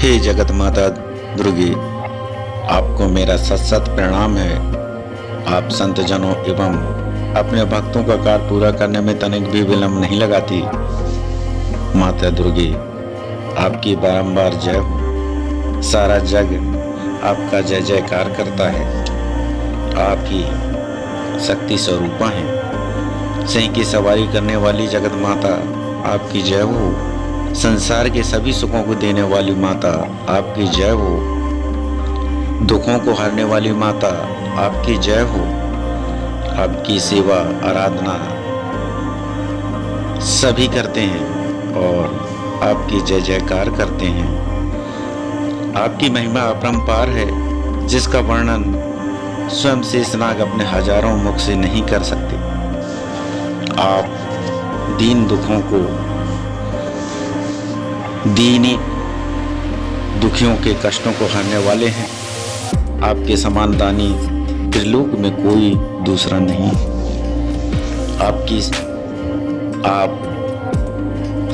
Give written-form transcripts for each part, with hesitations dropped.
हे जगत माता दुर्गे, आपको मेरा सत सत प्रणाम है। आप संत जनों एवं अपने भक्तों का कार्य पूरा करने में तनिक भी विलंब नहीं लगाती। माता दुर्गे, आपकी बारंबार जय हो। सारा जग आपका जय जयकार करता है। आप ही शक्ति स्वरूपा हैं। सिंह की सवारी करने वाली जगत माता, आपकी जय हो। संसार के सभी सुखों को देने वाली माता, आपकी जय हो। दुखों को हरने वाली माता, आपकी जय हो। आपकी सेवा आराधना सभी करते हैं और आपकी जय जयकार करते हैं। आपकी महिमा अपरंपार है, जिसका वर्णन स्वयं शेषनाग अपने हजारों मुख से नहीं कर सकते। आप दीन दुखों को, दीनी दुखियों के कष्टों को हरने वाले हैं। आपके समान दानी त्रिलोक में कोई दूसरा नहीं। आप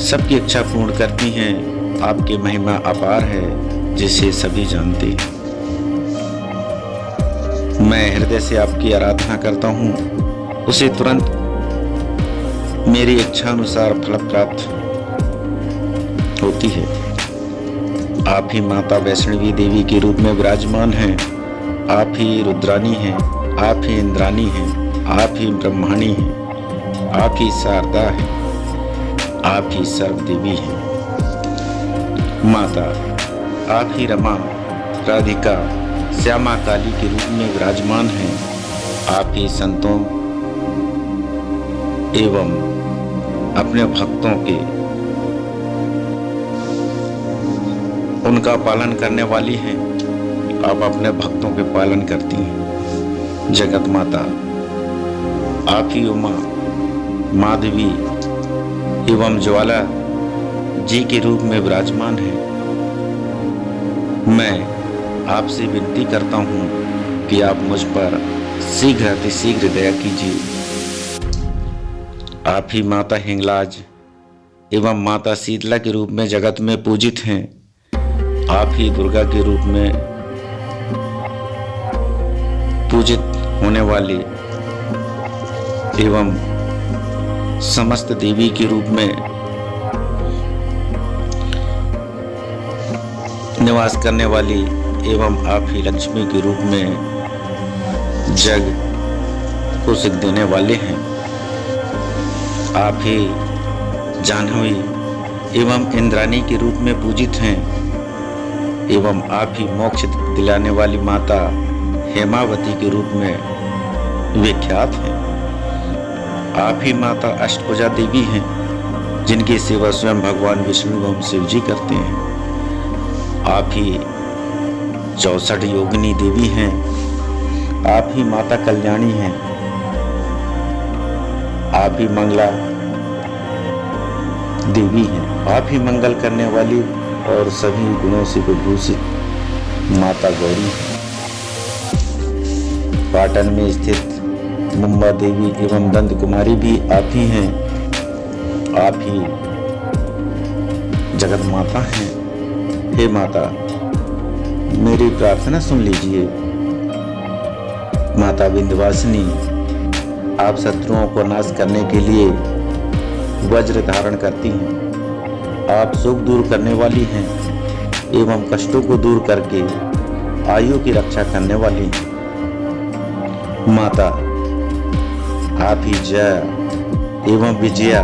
सबकी इच्छा पूर्ण करती हैं। आपकी महिमा अपार है, जिसे सभी जानते हैं। मैं हृदय से आपकी आराधना करता हूँ, उसे तुरंत मेरी इच्छा अनुसार फल प्राप्त होती है। आप ही माता वैष्णवी देवी के रूप में विराजमान हैं। आप ही रुद्रानी हैं, आप ही इंद्रानी हैं, आप ही ब्रह्माणी हैं, आप ही शारदा हैं, आप ही सर्व देवी हैं। माता, आप ही रमा, राधिका, श्यामा काली के रूप में विराजमान हैं। आप ही संतों एवं अपने भक्तों के उनका पालन करने वाली हैं। आप अपने भक्तों के पालन करती हैं। जगत माता, आप ही उमा, माधवी एवं ज्वाला जी के रूप में विराजमान हैं। मैं आपसे विनती करता हूँ कि आप मुझ पर शीघ्र अतिशीघ्र दया कीजिए। आप ही माता हिंगलाज एवं माता शीतला के रूप में जगत में पूजित हैं। आप ही दुर्गा के रूप में पूजित होने वाली एवं समस्त देवी के रूप में निवास करने वाली एवं आप ही लक्ष्मी के रूप में जग को सुख देने वाले हैं। आप ही जाह्नवी एवं इंद्राणी के रूप में पूजित हैं एवं आप ही मोक्ष दिलाने वाली माता हेमावती के रूप में विख्यात हैं। आप ही माता अष्टभुजा देवी हैं, जिनकी सेवा स्वयं भगवान विष्णु एवं शिव जी करते हैं। आप ही 64 योगिनी देवी हैं। आप ही माता कल्याणी हैं। आप ही मंगला देवी हैं। आप ही मंगल करने वाली और सभी गुणों से विभूषित माता गौरी हैं। पाटन में स्थित मुंबा देवी एवं दंत कुमारी भी आप ही हैं। आप ही जगत माता हैं। हे माता, मेरी प्रार्थना सुन लीजिए। माता विंध्यवासिनी, आप शत्रुओं को नाश करने के लिए वज्र धारण करती हैं। आप सुख दूर करने वाली हैं एवं कष्टों को दूर करके आयु की रक्षा करने वाली हैं। माता, आप ही जय एवं विजया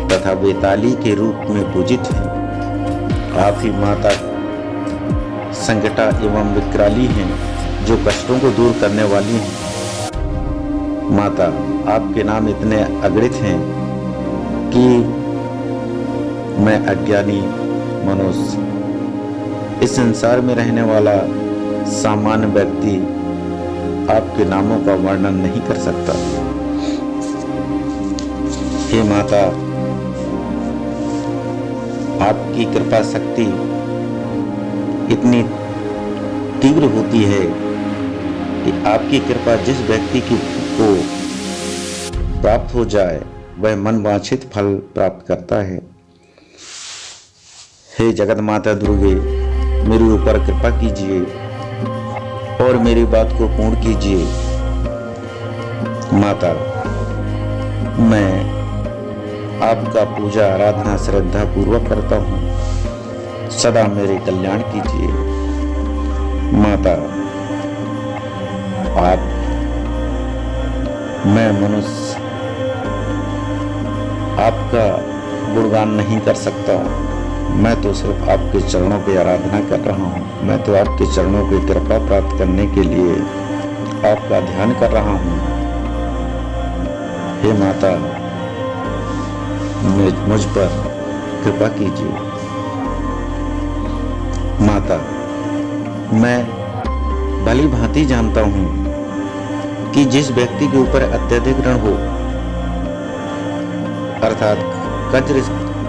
तथा बेताली के रूप में पूजित हैं। आप ही माता संकटा एवं विकराली हैं, जो कष्टों को दूर करने वाली हैं। माता, आपके नाम इतने अगणित हैं कि मैं अज्ञानी मनुष्य, इस संसार में रहने वाला सामान्य व्यक्ति आपके नामों का वर्णन नहीं कर सकता। हे माता, आपकी कृपा शक्ति इतनी तीव्र होती है कि आपकी कृपा जिस व्यक्ति को प्राप्त हो जाए, वह मनवांछित फल प्राप्त करता है। हे जगत माता दुर्गे, मेरे ऊपर कृपा कीजिए और मेरी बात को पूर्ण कीजिए। माता, मैं आपका पूजा आराधना श्रद्धा पूर्वक करता हूँ, सदा मेरे कल्याण कीजिए। माता, मैं मनुष्य आपका गुणगान नहीं कर सकता, मैं तो सिर्फ आपके चरणों की आराधना कर रहा हूँ। मैं तो आपके चरणों की कृपा प्राप्त करने के लिए आपका ध्यान कर रहा हूँ। हे माता, मुझ पर कृपा कीजिए। माता, मैं भली भांति जानता हूँ कि जिस व्यक्ति के ऊपर अत्यधिक ऋण हो, अर्थात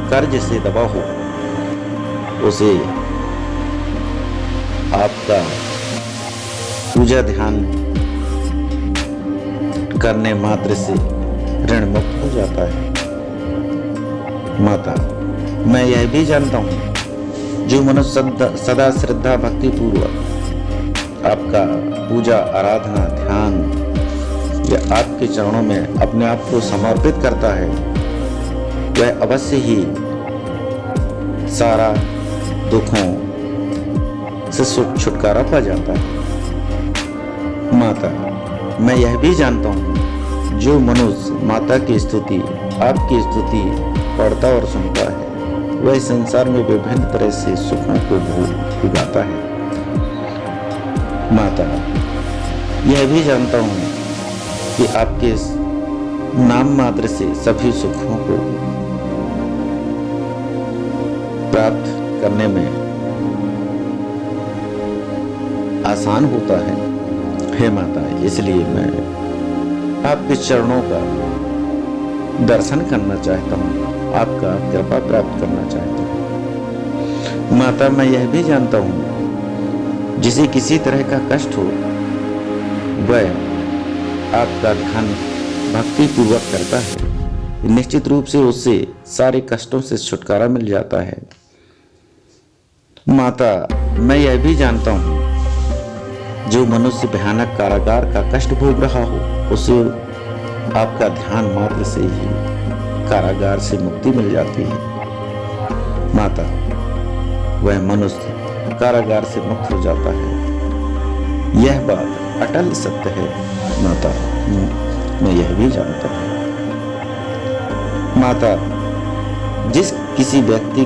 कर्ज से दबा हो, उसे आपका पूजा ध्यान करने मात्र से ऋण मुक्त हो जाता है। माता, मैं यह भी जानता हूँ जो मनुष्य सदा श्रद्धा भक्ति पूर्वक आपका पूजा आराधना ध्यान या आपके चरणों में अपने आप को समर्पित करता है, वह अवश्य ही सारा दुखों से छुटकारा पा जाता है। माता, मैं यह भी जानता हूँ जो मनुष्य माता की स्तुति आपकी स्तुति पढ़ता और सुनता है, वह संसार में विभिन्न तरह से सुखों को भोगाता है। माता, यह भी जानता हूँ कि आपके नाम मात्र से सभी सुखों को प्राप्त करने में आसान होता है। हे माता, इसलिए मैं आपके चरणों का दर्शन करना चाहता हूँ, आपका कृपा प्राप्त करना चाहता हूँ। माता, मैं यह भी जानता हूँ जिसे किसी तरह का कष्ट हो, वह आपका ध्यान भक्ति पूर्वक करता है, निश्चित रूप से उससे सारे कष्टों से छुटकारा मिल जाता है। माता, मैं यह भी जानता हूँ जो मनुष्य भयानक कारागार का कष्ट भोग रहा हो, उसे आपका ध्यान मात्र से ही कारागार से मुक्ति मिल जाती है। माता, वह मनुष्य कारागार से मुक्त हो जाता है। यह बात अटल सत्य है। माता, मैं यह भी जानता हूँ। माता, जिस किसी व्यक्ति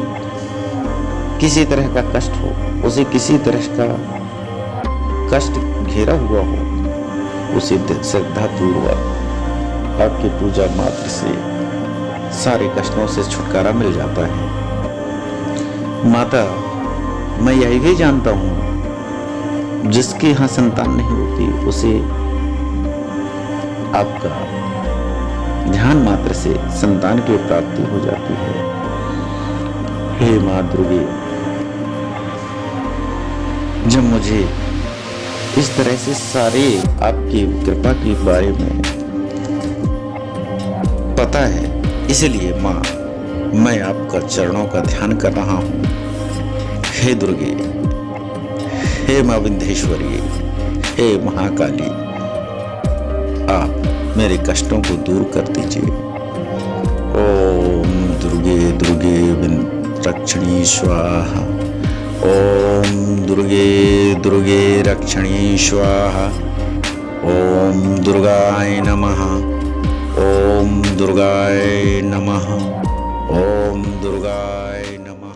किसी तरह का कष्ट हो, उसे किसी तरह का कष्ट घेरा हुआ हो, उसे श्रद्धा पूर्वक आपकी पूजा मात्र से सारे कष्टों से छुटकारा मिल जाता है। माता, मैं यही भी जानता हूँ जिसके यहाँ संतान नहीं होती, उसे आपका ध्यान मात्र से संतान की प्राप्ति हो जाती है। हे माँ दुर्गे, जब मुझे इस तरह से सारे आपकी कृपा के बारे में पता है, इसलिए माँ मैं आपका चरणों का ध्यान कर रहा हूँ। हे दुर्गे, हे माँ विंध्येश्वरी, हे महाकाली, आप मेरे कष्टों को दूर कर दीजिए। ओम दुर्गे दुर्गे रक्षणी स्वाहा। ओम दुर्गे दुर्गे रक्षणी स्वाहा। ओम दुर्गाय नमः। ओम दुर्गाय नमः। ओम दुर्गाय नमः।